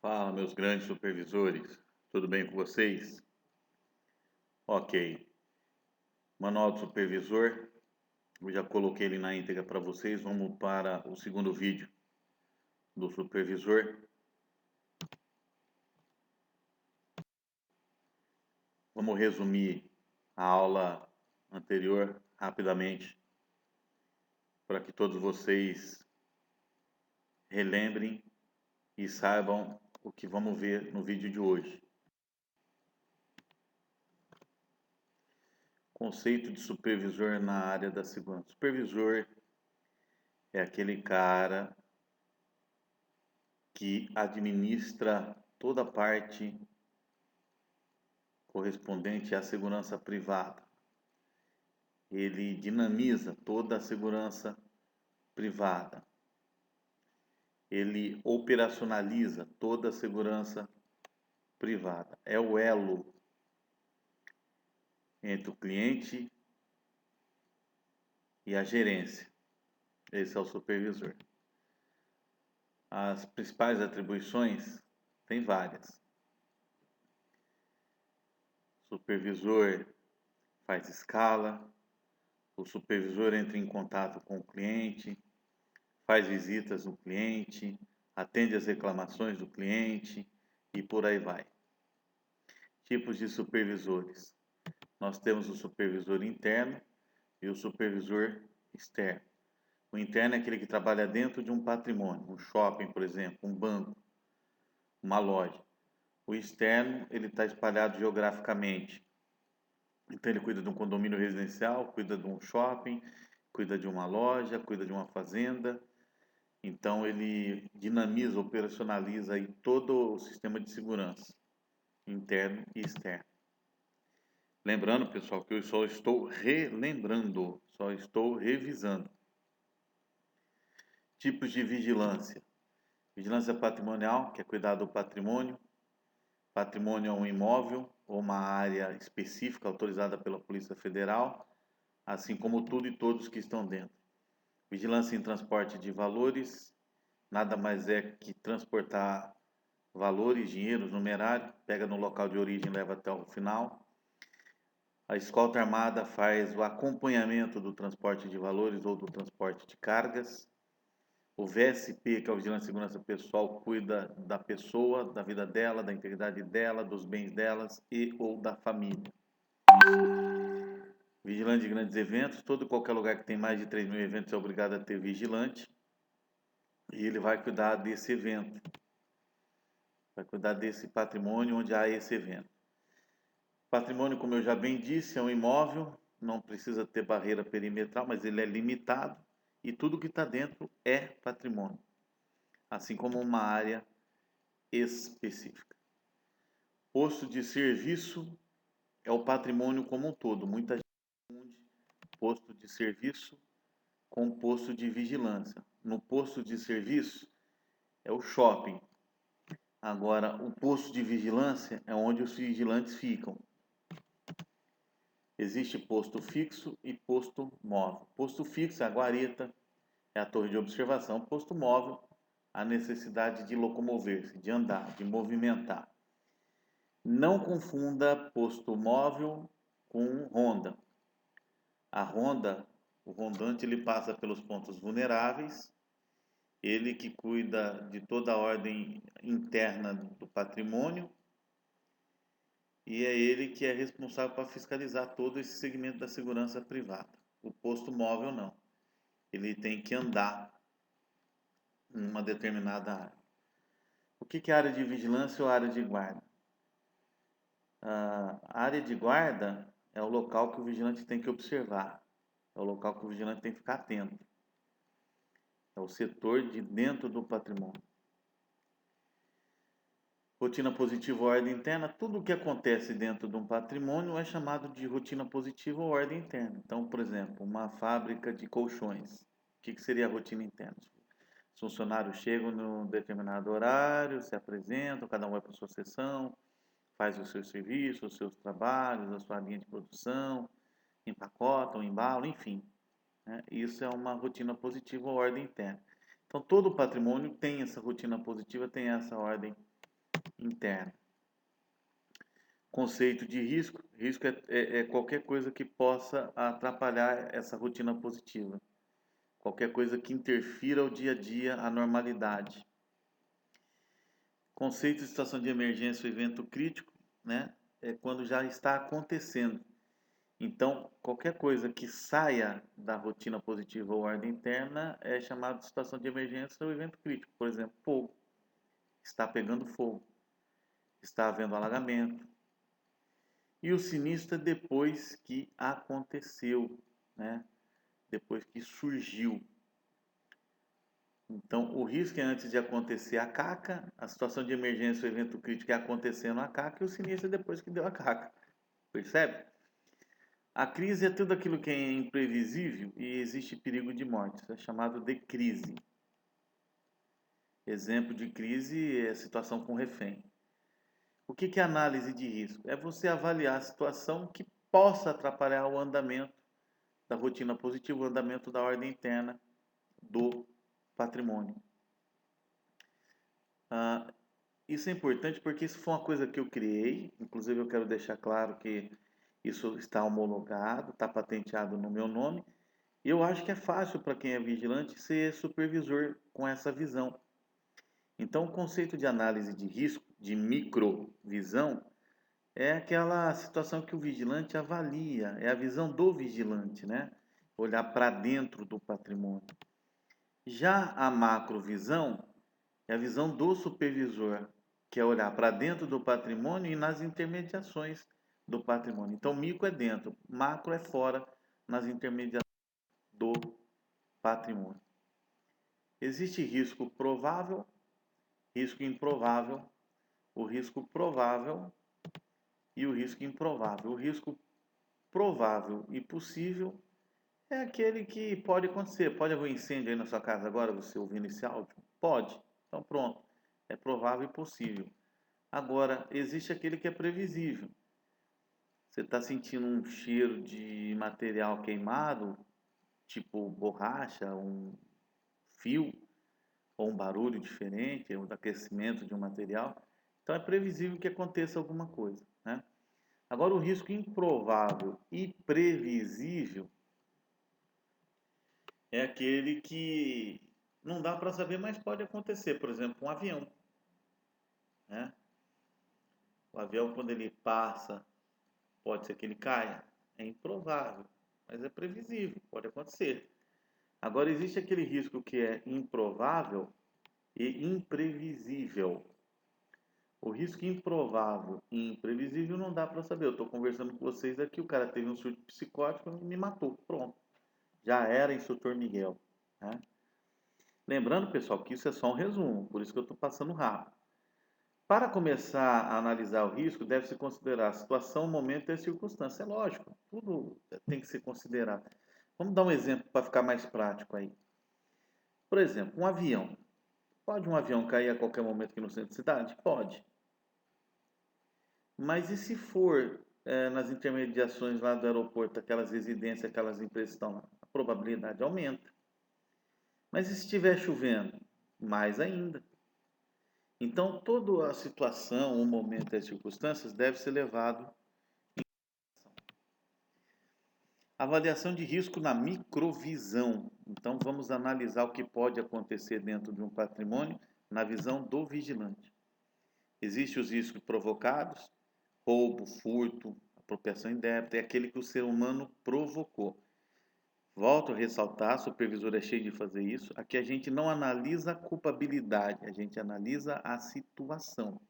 Fala, meus grandes supervisores, tudo bem com vocês? Ok, manual do supervisor, eu já coloquei ele na íntegra para vocês. Vamos para o segundo vídeo do supervisor. Vamos resumir a aula anterior rapidamente, para que todos vocês relembrem e saibam o que vamos ver no vídeo de hoje. Conceito de supervisor na área da segurança. Supervisor é aquele cara que administra toda a parte correspondente à segurança privada. Ele dinamiza toda a segurança privada. Ele operacionaliza toda a segurança privada. É o elo entre o cliente e a gerência. Esse é o supervisor. As principais atribuições, tem várias. O supervisor faz escala, o supervisor entra em contato com o cliente, faz visitas no cliente, atende às reclamações do cliente e por aí vai. Tipos de supervisores. Nós temos o supervisor interno e o supervisor externo. O interno é aquele que trabalha dentro de um patrimônio, um shopping, por exemplo, um banco, uma loja. O externo, ele está espalhado geograficamente. Então ele cuida de um condomínio residencial, cuida de um shopping, cuida de uma loja, cuida de uma fazenda. Então ele dinamiza, operacionaliza aí todo o sistema de segurança, interno e externo. Lembrando, pessoal, que eu só estou relembrando, só estou revisando. Tipos de vigilância. Vigilância patrimonial, que é cuidar do patrimônio. Patrimônio é um imóvel ou uma área específica autorizada pela Polícia Federal, assim como tudo e todos que estão dentro. Vigilância em transporte de valores, nada mais é que transportar valores, dinheiro, numerário, pega no local de origem e leva até o final. A escolta armada faz o acompanhamento do transporte de valores ou do transporte de cargas. O VSP, que é o Vigilância e Segurança Pessoal, cuida da pessoa, da vida dela, da integridade dela, dos bens delas e ou da família. Vigilante de grandes eventos. Todo e qualquer lugar que tem mais de 3.000 eventos é obrigado a ter vigilante. E ele vai cuidar desse evento. Vai cuidar desse patrimônio onde há esse evento. Patrimônio, como eu já bem disse, é um imóvel, não precisa ter barreira perimetral, mas ele é limitado e tudo que está dentro é patrimônio, assim como uma área específica. Posto de serviço é o patrimônio como um todo. Muita gente confunde posto de serviço com posto de vigilância. No posto de serviço é o shopping. Agora, o posto de vigilância é onde os vigilantes ficam. Existe posto fixo e posto móvel. Posto fixo é a guarita, é a torre de observação. Posto móvel, a necessidade de locomover-se, de andar, de movimentar. Não confunda posto móvel com ronda. A ronda, o rondante, ele passa pelos pontos vulneráveis, ele que cuida de toda a ordem interna do patrimônio e é ele que é responsável para fiscalizar todo esse segmento da segurança privada. O posto móvel não. Ele tem que andar em uma determinada área. O que é área de vigilância ou área de guarda? A área de guarda é o local que o vigilante tem que observar. É o local que o vigilante tem que ficar atento. É o setor de dentro do patrimônio. Rotina positiva ou ordem interna, tudo o que acontece dentro de um patrimônio é chamado de rotina positiva ou ordem interna. Então, por exemplo, uma fábrica de colchões. O que seria a rotina interna? Os funcionários chegam num determinado horário, se apresentam, cada um vai para a sua seção, faz o seu serviço, os seus trabalhos, a sua linha de produção, empacotam, embalam, enfim. Né? Isso é uma rotina positiva ou ordem interna. Então, todo o patrimônio tem essa rotina positiva, tem essa ordem interna. Conceito de risco. Risco é qualquer coisa que possa atrapalhar essa rotina positiva. Qualquer coisa que interfira o dia a dia, a normalidade. Conceito de situação de emergência ou evento crítico, né? É quando já está acontecendo. Então, qualquer coisa que saia da rotina positiva ou ordem interna é chamado de situação de emergência ou evento crítico. Por exemplo, fogo. Está pegando fogo. Está havendo alagamento. E o sinistro é depois que aconteceu, né? Depois que surgiu. Então, o risco é antes de acontecer a caca, a situação de emergência ou evento crítico é acontecendo a caca e o sinistro é depois que deu a caca. Percebe? A crise é tudo aquilo que é imprevisível e existe perigo de morte. Isso é chamado de crise. Exemplo de crise é a situação com refém. O que é análise de risco? É você avaliar a situação que possa atrapalhar o andamento da rotina positiva, o andamento da ordem interna do patrimônio. Isso é importante porque isso foi uma coisa que eu criei, inclusive eu quero deixar claro que isso está homologado, está patenteado no meu nome, e eu acho que é fácil para quem é vigilante ser supervisor com essa visão. Então, o conceito de análise de risco, de microvisão, é aquela situação que o vigilante avalia, é a visão do vigilante, né? Olhar para dentro do patrimônio. Já a macrovisão é a visão do supervisor, que é olhar para dentro do patrimônio e nas intermediações do patrimônio. Então, micro é dentro, macro é fora, nas intermediações do patrimônio. Existe risco provável, risco improvável, o risco provável e o risco improvável. O risco provável e possível é aquele que pode acontecer. Pode haver um incêndio aí na sua casa agora, você ouvindo esse áudio? Pode. Então pronto. É provável e possível. Agora, existe aquele que é previsível. Você está sentindo um cheiro de material queimado, tipo borracha, um fio, ou um barulho diferente, ou um aquecimento de um material. Então é previsível que aconteça alguma coisa, né? Agora, o risco improvável e previsível é aquele que não dá para saber, mas pode acontecer. Por exemplo, um avião, né? O avião, quando ele passa, pode ser que ele caia. É improvável, mas é previsível, pode acontecer. Agora, existe aquele risco que é improvável e imprevisível. O risco improvável e imprevisível não dá para saber. Eu estou conversando com vocês aqui, o cara teve um surto psicótico e me matou. Pronto. Já era, instrutor Miguel, né? Lembrando, pessoal, que isso é só um resumo, por isso que eu estou passando rápido. Para começar a analisar o risco, deve-se considerar a situação, o momento e a circunstância. É lógico, tudo tem que ser considerado. Vamos dar um exemplo para ficar mais prático aí. Por exemplo, um avião. Pode um avião cair a qualquer momento aqui no centro de cidade? Pode. Mas e se for nas intermediações lá do aeroporto, aquelas residências, aquelas empresas que estão lá? A probabilidade aumenta. Mas e se estiver chovendo? Mais ainda. Então, toda a situação, o momento e as circunstâncias deve ser levado. Avaliação de risco na microvisão. Então, vamos analisar o que pode acontecer dentro de um patrimônio na visão do vigilante. Existem os riscos provocados, roubo, furto, apropriação indébita, é aquele que o ser humano provocou. Volto a ressaltar, supervisor é cheio de fazer isso. Aqui a gente não analisa a culpabilidade, a gente analisa a situação.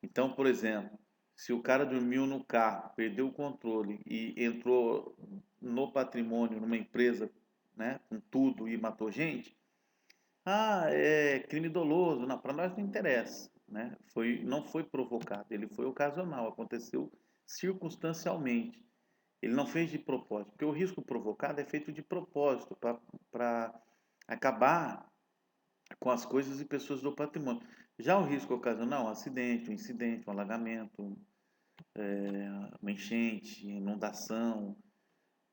Então, por exemplo, se o cara dormiu no carro, perdeu o controle e entrou no patrimônio, numa empresa, né, com tudo e matou gente, é crime doloso. Para nós não interessa, né? Não foi provocado, ele foi ocasional, aconteceu circunstancialmente. Ele não fez de propósito, porque o risco provocado é feito de propósito, para acabar com as coisas e pessoas do patrimônio. Já o risco ocasional, um acidente, um incidente, um alagamento, uma enchente, inundação,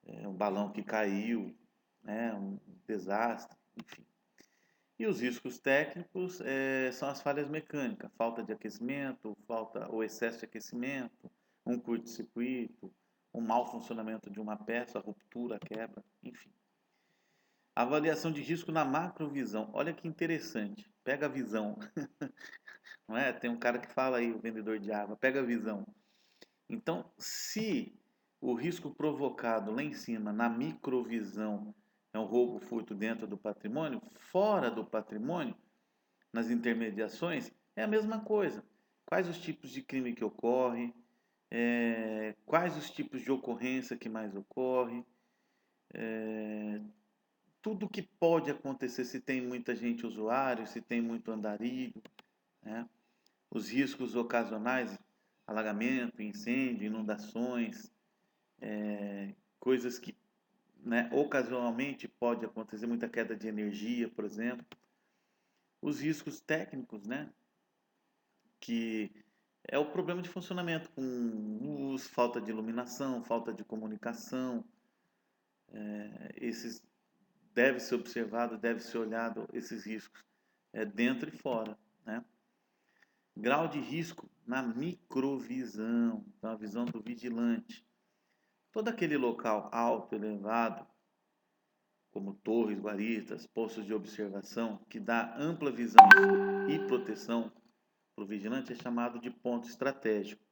um balão que caiu, né, um desastre, enfim. E os riscos técnicos são as falhas mecânicas, falta de aquecimento, falta ou excesso de aquecimento, um curto-circuito, um mau funcionamento de uma peça, ruptura, quebra, enfim. Avaliação de risco na macrovisão. Olha que interessante. Pega a visão. Não é? Tem um cara que fala aí, o vendedor de água, pega a visão. Então, se o risco provocado lá em cima, na microvisão, é um roubo, furto dentro do patrimônio, fora do patrimônio, nas intermediações, é a mesma coisa. Quais os tipos de crime que ocorre, quais os tipos de ocorrência que mais ocorre, tudo que pode acontecer se tem muita gente usuário, se tem muito andarilho, né? Os riscos ocasionais, alagamento, incêndio, inundações, coisas que, né, ocasionalmente pode acontecer, muita queda de energia, por exemplo. Os riscos técnicos, né, que é o problema de funcionamento com luz, falta de iluminação, falta de comunicação. Esses deve ser observado, deve ser olhado esses riscos dentro e fora, né? Grau de risco na microvisão, então a visão do vigilante. Todo aquele local alto, elevado, como torres, guaritas, postos de observação, que dá ampla visão e proteção para o vigilante, é chamado de ponto estratégico.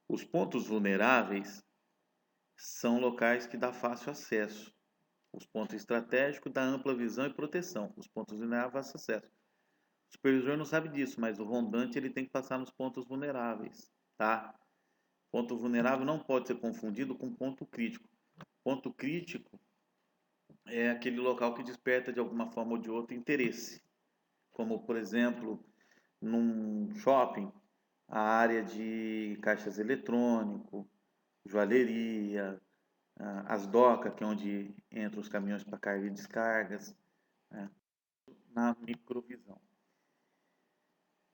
Os pontos vulneráveis são locais que dá fácil acesso. Os pontos estratégicos dá ampla visão e proteção. Os pontos vulneráveis, fácil acesso. O supervisor não sabe disso, mas o rondante ele tem que passar nos pontos vulneráveis, tá? Ponto vulnerável não pode ser confundido com ponto crítico. Ponto crítico é aquele local que desperta de alguma forma ou de outra interesse, como por exemplo, num shopping, a área de caixas eletrônico, joalheria, as docas, que é onde entram os caminhões para carga e descargas, né? Na microvisão.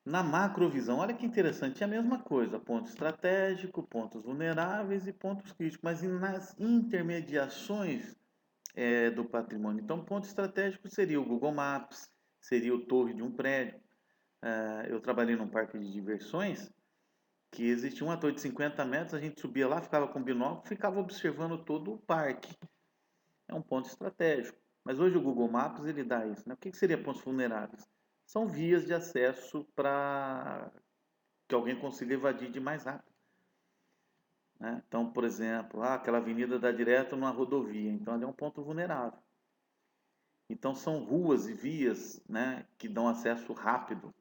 Na macrovisão, olha que interessante, é a mesma coisa, ponto estratégico, pontos vulneráveis e pontos críticos, mas nas intermediações do patrimônio. Então, ponto estratégico seria o Google Maps, seria o torre de um prédio. Eu trabalhei num parque de diversões que existia uma torre de 50 metros, a gente subia lá, ficava com binóculo, ficava observando todo o parque. É um ponto estratégico. Mas hoje o Google Maps ele dá isso, né? O que seria pontos vulneráveis? São vias de acesso para que alguém consiga evadir de mais rápido, né? Então, por exemplo, aquela avenida dá direto numa rodovia, então ali é um ponto vulnerável. Então são ruas e vias, né, que dão acesso rápido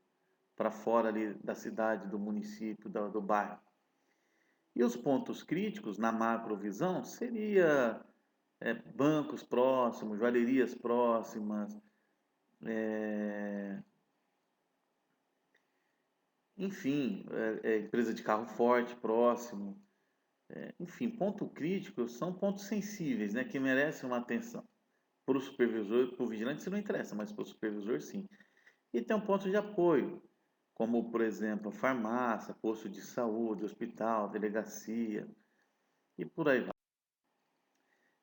para fora ali da cidade, do município, do bairro. E os pontos críticos na macrovisão seria bancos próximos, joalherias próximas, enfim, empresa de carro forte próximo. Enfim, ponto crítico são pontos sensíveis, né, que merecem uma atenção. Para o supervisor, para o vigilante, isso não interessa, mas para o supervisor, sim. E tem um ponto de apoio, como, por exemplo, farmácia, posto de saúde, hospital, delegacia e por aí vai.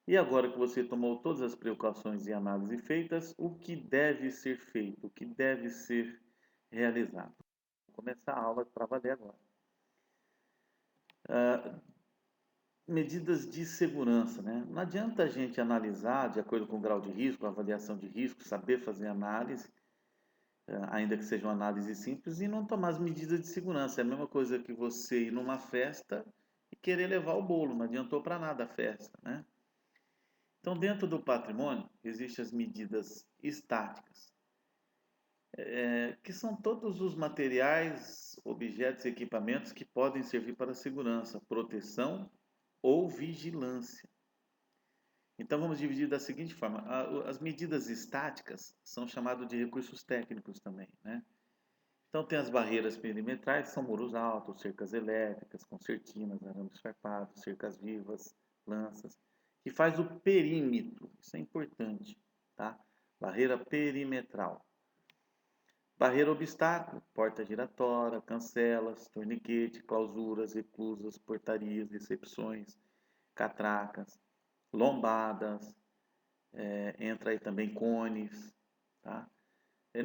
E agora que você tomou todas as precauções e análises feitas, o que deve ser feito, o que deve ser realizado? Vou começar a aula para valer agora. Medidas de segurança, né? Não adianta a gente analisar de acordo com o grau de risco, a avaliação de risco, saber fazer análise, ainda que seja uma análise simples, e não tomar as medidas de segurança. É a mesma coisa que você ir numa festa e querer levar o bolo, não adiantou para nada a festa, né? Então, dentro do patrimônio, existem as medidas estáticas, que são todos os materiais, objetos e equipamentos que podem servir para segurança, proteção ou vigilância. Então, vamos dividir da seguinte forma: as medidas estáticas são chamadas de recursos técnicos também, né? Então, tem as barreiras perimetrais, que são muros altos, cercas elétricas, concertinas, arames farpados, cercas vivas, lanças, que faz o perímetro, isso é importante, tá? Barreira perimetral. Barreira obstáculo, porta giratória, cancelas, torniquete, clausuras, reclusas, portarias, recepções, catracas, lombadas, entra aí também cones, tá?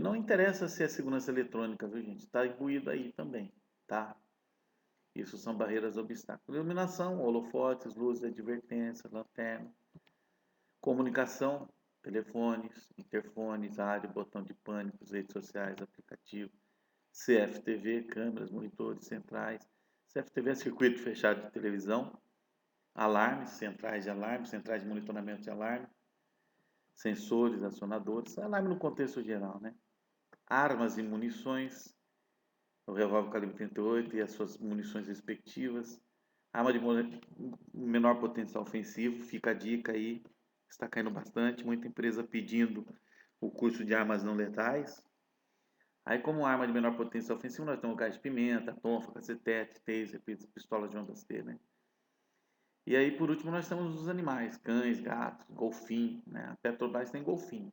Não interessa se é segurança eletrônica, viu, gente? Está imbuído aí também, tá? Isso são barreiras obstáculos. Iluminação, holofotes, luzes de advertência, lanterna. Comunicação, telefones, interfones, rádio, botão de pânico, redes sociais, aplicativo. CFTV, câmeras, monitores centrais. CFTV é circuito fechado de televisão. Alarmes, centrais de alarme, centrais de monitoramento de alarme. Sensores, acionadores. Alarme no contexto geral, né? Armas e munições. O revólver calibre 38 e as suas munições respectivas. Arma de menor potencial ofensivo, fica a dica aí, está caindo bastante, muita empresa pedindo o curso de armas não letais. Aí, como arma de menor potencial ofensivo, nós temos gás de pimenta, tonfa, cacetete, taser, pistola de onda C, né? E aí, por último, nós temos os animais, cães, gatos, golfinho, né? A Petrobras tem golfinho.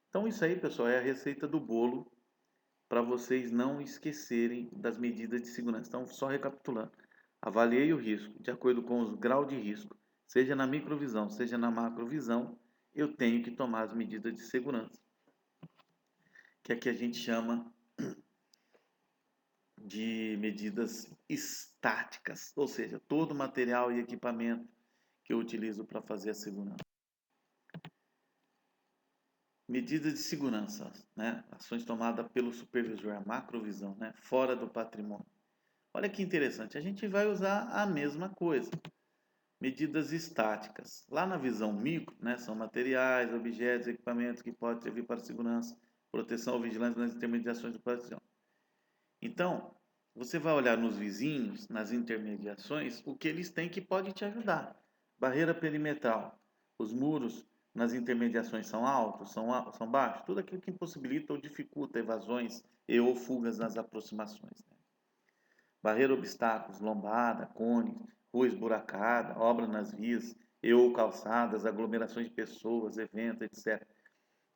Então, isso aí, pessoal, é a receita do bolo para vocês não esquecerem das medidas de segurança. Então, só recapitulando. Avaliei o risco de acordo com os graus de risco, seja na microvisão, seja na macrovisão, eu tenho que tomar as medidas de segurança, que aqui a gente chama de medidas estáticas, ou seja, todo material e equipamento que eu utilizo para fazer a segurança. Medidas de segurança, né? Ações tomadas pelo supervisor, a macrovisão, né? Fora do patrimônio. Olha que interessante, a gente vai usar a mesma coisa. Medidas estáticas. Lá na visão micro, né, são materiais, objetos, equipamentos que podem servir para segurança, proteção ou vigilância nas intermediações do patrimônio. Então, você vai olhar nos vizinhos, nas intermediações, o que eles têm que pode te ajudar. Barreira perimetral. Os muros nas intermediações são altos, são baixos? Tudo aquilo que impossibilita ou dificulta evasões e ou fugas nas aproximações, né? Barreira obstáculos, lombada, cone, rua esburacada, obra nas vias e ou calçadas, aglomerações de pessoas, eventos, etc.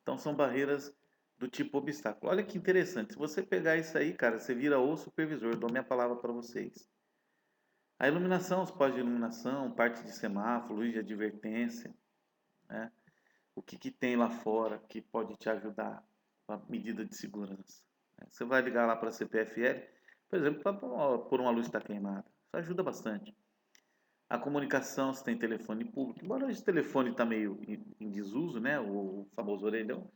Então são barreiras do tipo obstáculo. Olha que interessante, se você pegar isso aí, cara, você vira o supervisor, eu dou minha palavra para vocês. A iluminação, os postos de iluminação, parte de semáforo, luz de advertência, né? O que tem lá fora que pode te ajudar com a medida de segurança. Você vai ligar lá para a CPFL, por exemplo, para por uma luz está queimada. Isso ajuda bastante. A comunicação, se tem telefone público, embora esse telefone está meio em desuso, né? O famoso orelhão,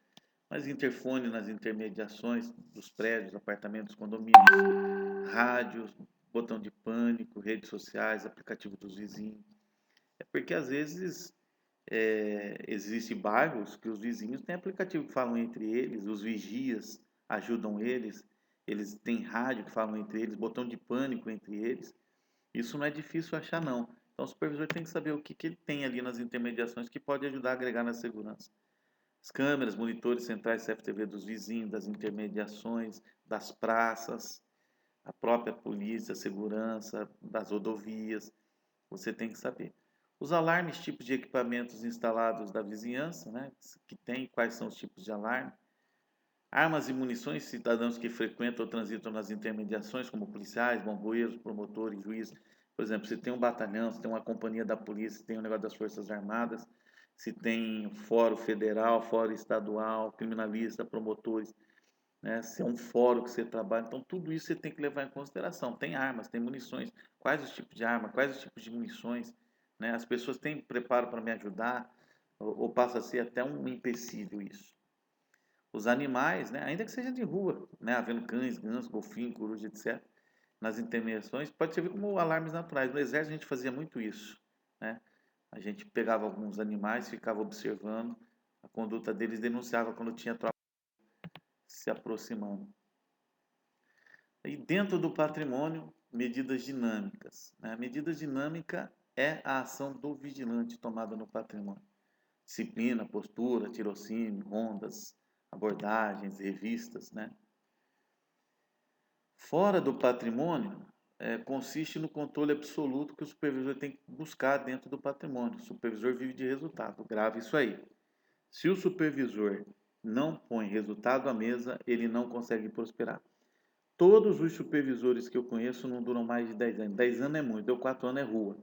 mas interfone nas intermediações dos prédios, apartamentos, condomínios, rádios, botão de pânico, redes sociais, aplicativo dos vizinhos. É porque às vezes existem bairros que os vizinhos têm aplicativo que falam entre eles, os vigias ajudam eles, eles têm rádio que falam entre eles, botão de pânico entre eles. Isso não é difícil achar, não. Então o supervisor tem que saber o que ele tem ali nas intermediações que pode ajudar a agregar na segurança. As câmeras, monitores centrais CFTV dos vizinhos, das intermediações, das praças, a própria polícia, a segurança, das rodovias, você tem que saber. Os alarmes, tipos de equipamentos instalados da vizinhança, né, que tem, quais são os tipos de alarme. Armas e munições, cidadãos que frequentam ou transitam nas intermediações, como policiais, bombeiros, promotores, juízes. Por exemplo, se tem um batalhão, se tem uma companhia da polícia, se tem um negócio das Forças Armadas, se tem fórum federal, fórum estadual, criminalista, promotores, né? Se é um fórum que você trabalha, então tudo isso você tem que levar em consideração. Tem armas, tem munições, quais os tipos de arma, quais os tipos de munições, né? As pessoas têm preparo para me ajudar, ou passa a ser até um empecilho isso. Os animais, né? Ainda que seja de rua, né? Havendo cães, gansos, golfinho, coruja, etc. Nas intervenções, pode servir como alarmes naturais. No exército a gente fazia muito isso, né? A gente pegava alguns animais, ficava observando a conduta deles, denunciava quando tinha tropa se aproximando. E dentro do patrimônio, medidas dinâmicas, né? Medida dinâmica é a ação do vigilante tomada no patrimônio. Disciplina, postura, tirocínio, rondas, abordagens, revistas, né? Fora do patrimônio, consiste no controle absoluto que o supervisor tem que buscar dentro do patrimônio. O supervisor vive de resultado, grave isso aí. Se o supervisor não põe resultado à mesa, ele não consegue prosperar. Todos os supervisores que eu conheço não duram mais de 10 anos. 10 anos é muito, deu 4 anos é rua,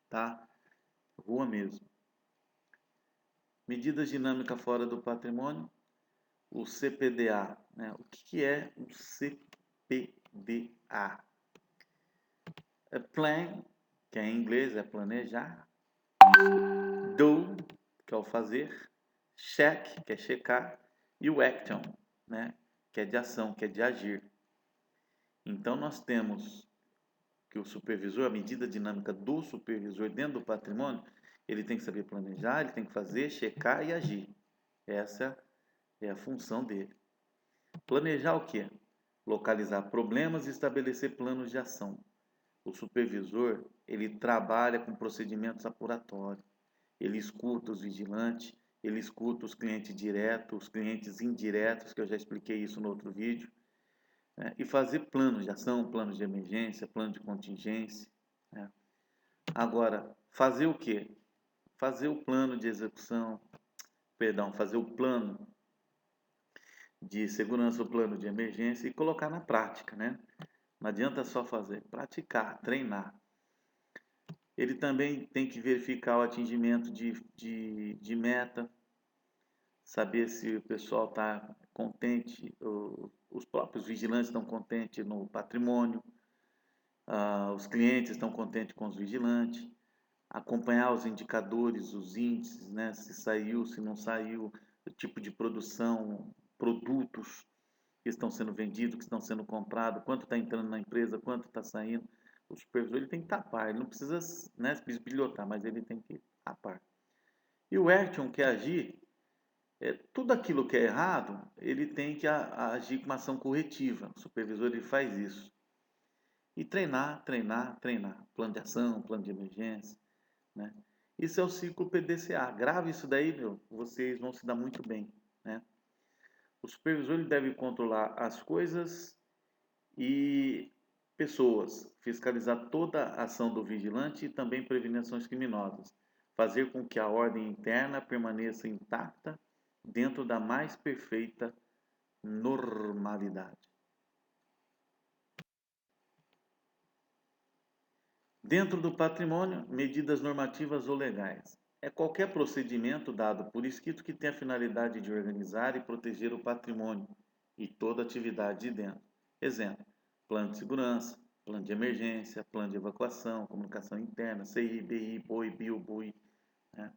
tá? Rua mesmo. Medidas dinâmicas fora do patrimônio. o CPDA, né? O que é o CPDA? É plan, que é em inglês é planejar, do, que é o fazer, check, que é checar, e o action, né? Que é de ação, que é de agir. Então nós temos que o supervisor, a medida dinâmica do supervisor dentro do patrimônio, ele tem que saber planejar, ele tem que fazer, checar e agir. Essa é a função dele. Planejar o quê? Localizar problemas e estabelecer planos de ação. O supervisor, ele trabalha com procedimentos apuratórios. Ele escuta os vigilantes, ele escuta os clientes diretos, os clientes indiretos, que eu já expliquei isso no outro vídeo, né? E fazer planos de ação, planos de emergência, plano de contingência, né? Agora, fazer o quê? Fazer o plano de execução, perdão, fazer o plano de segurança, o plano de emergência e colocar na prática, né? Não adianta só fazer, praticar, treinar. Ele também tem que verificar o atingimento de meta, saber se o pessoal está contente, os próprios vigilantes estão contentes no patrimônio, os clientes estão contentes com os vigilantes, acompanhar os indicadores, os índices, né? Se saiu, se não saiu, o tipo de produção, produtos que estão sendo vendidos, que estão sendo comprados, quanto está entrando na empresa, quanto está saindo. O supervisor ele tem que estar a par, ele não precisa, né, bisbilhotar, mas ele tem que estar a par. E o action, que é agir, tudo aquilo que é errado, ele tem que agir com uma ação corretiva. O supervisor ele faz isso. E treinar, treinar, treinar. Plano de ação, plano de emergência, né? Isso é o ciclo PDCA. Grave isso daí, meu, vocês vão se dar muito bem, né? O supervisor ele deve controlar as coisas e pessoas, fiscalizar toda a ação do vigilante e também prevenir ações criminosas, fazer com que a ordem interna permaneça intacta dentro da mais perfeita normalidade. Dentro do patrimônio, medidas normativas ou legais. É qualquer procedimento dado por escrito que tenha a finalidade de organizar e proteger o patrimônio e toda atividade de dentro. Exemplo: plano de segurança, plano de emergência, plano de evacuação, comunicação interna, CI, BI, BOI, BIO, BUI, né?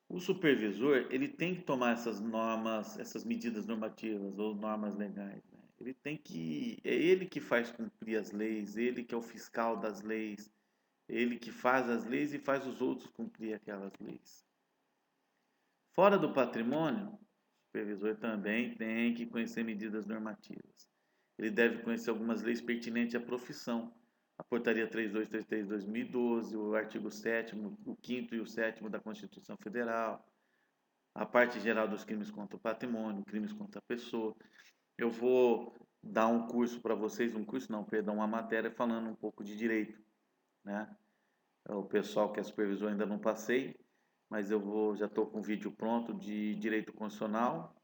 O supervisor, ele tem que tomar essas normas, essas medidas normativas ou normas legais, né? Ele tem que, é ele que faz cumprir as leis, ele que é o fiscal das leis, ele que faz as leis e faz os outros cumprir aquelas leis. Fora do patrimônio, o supervisor também tem que conhecer medidas normativas. Ele deve conhecer algumas leis pertinentes à profissão. A Portaria 3233 de 2012, o artigo 7º, o 5º e o 7º da Constituição Federal, a parte geral dos crimes contra o patrimônio, crimes contra a pessoa. Eu vou dar um curso para vocês, um curso não, perdão, uma matéria falando um pouco de direito, né? O pessoal que é supervisor ainda não passei, mas já estou com o vídeo pronto de direito constitucional,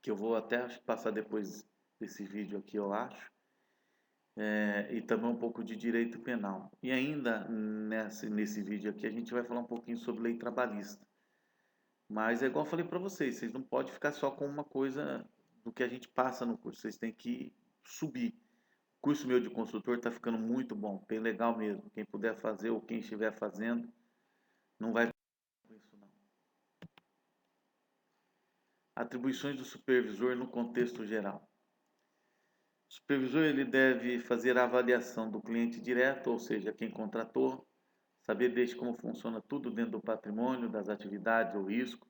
que eu vou até passar depois desse vídeo aqui, eu acho, e também um pouco de direito penal. E ainda nesse vídeo aqui a gente vai falar um pouquinho sobre lei trabalhista. Mas é igual eu falei para vocês não podem ficar só com uma coisa do que a gente passa no curso, vocês têm que subir. O curso meu de construtor está ficando muito bom, bem legal mesmo. Quem puder fazer ou quem estiver fazendo, não vai com isso não. Atribuições do supervisor no contexto geral. O supervisor ele deve fazer a avaliação do cliente direto, ou seja, quem contratou, saber desde como funciona tudo dentro do patrimônio, das atividades ou risco,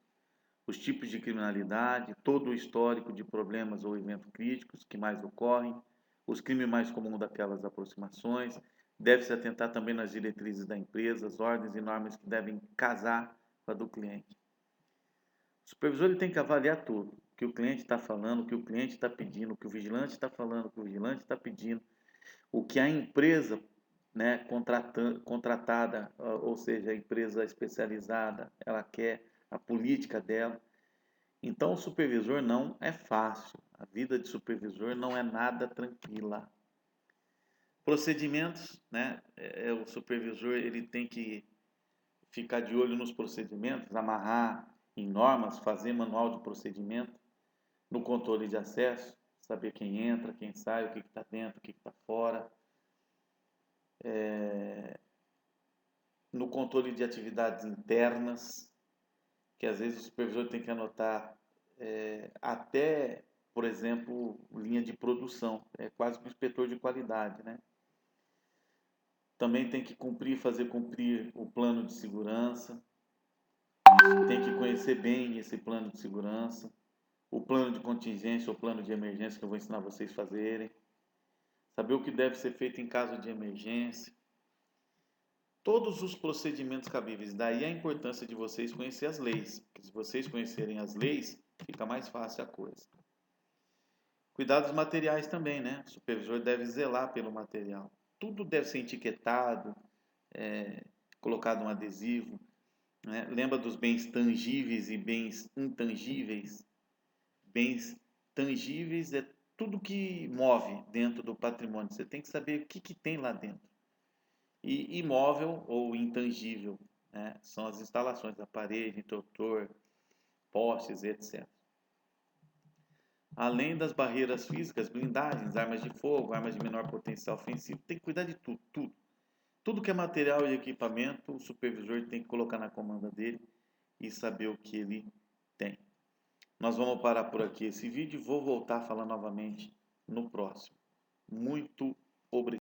os tipos de criminalidade, todo o histórico de problemas ou eventos críticos que mais ocorrem, os crimes mais comuns daquelas aproximações. Deve-se atentar também nas diretrizes da empresa, as ordens e normas que devem casar com a do cliente. O supervisor ele tem que avaliar tudo, o que o cliente está falando, o que o cliente está pedindo, o que o vigilante está falando, o que o vigilante está pedindo, o que a empresa, né, contratada, ou seja, a empresa especializada, ela quer, a política dela. Então, o supervisor não é fácil. A vida de supervisor não é nada tranquila. Procedimentos, né? O supervisor ele tem que ficar de olho nos procedimentos, amarrar, em normas, fazer manual de procedimento, no controle de acesso, saber quem entra, quem sai, o que está dentro, o que está fora, no controle de atividades internas, que às vezes o supervisor tem que anotar até, por exemplo, linha de produção, é quase que um inspetor de qualidade, né? Também tem que fazer cumprir o plano de segurança, tem que conhecer bem esse plano de segurança, o plano de contingência ou plano de emergência que eu vou ensinar vocês a fazerem, saber o que deve ser feito em caso de emergência, todos os procedimentos cabíveis. Daí a importância de vocês conhecer as leis, porque se vocês conhecerem as leis, fica mais fácil a coisa. Cuidados materiais também, né? O supervisor deve zelar pelo material. Tudo deve ser etiquetado, colocado um adesivo, né? Lembra dos bens tangíveis e bens intangíveis? Bens tangíveis é tudo que move dentro do patrimônio. Você tem que saber o que tem lá dentro. E imóvel ou intangível, né? São as instalações da parede, interruptor, postes, etc. Além das barreiras físicas, blindagens, armas de fogo, armas de menor potencial ofensivo, tem que cuidar de tudo, tudo. Tudo que é material e equipamento, o supervisor tem que colocar na comanda dele e saber o que ele tem. Nós vamos parar por aqui esse vídeo e vou voltar a falar novamente no próximo. Muito obrigado.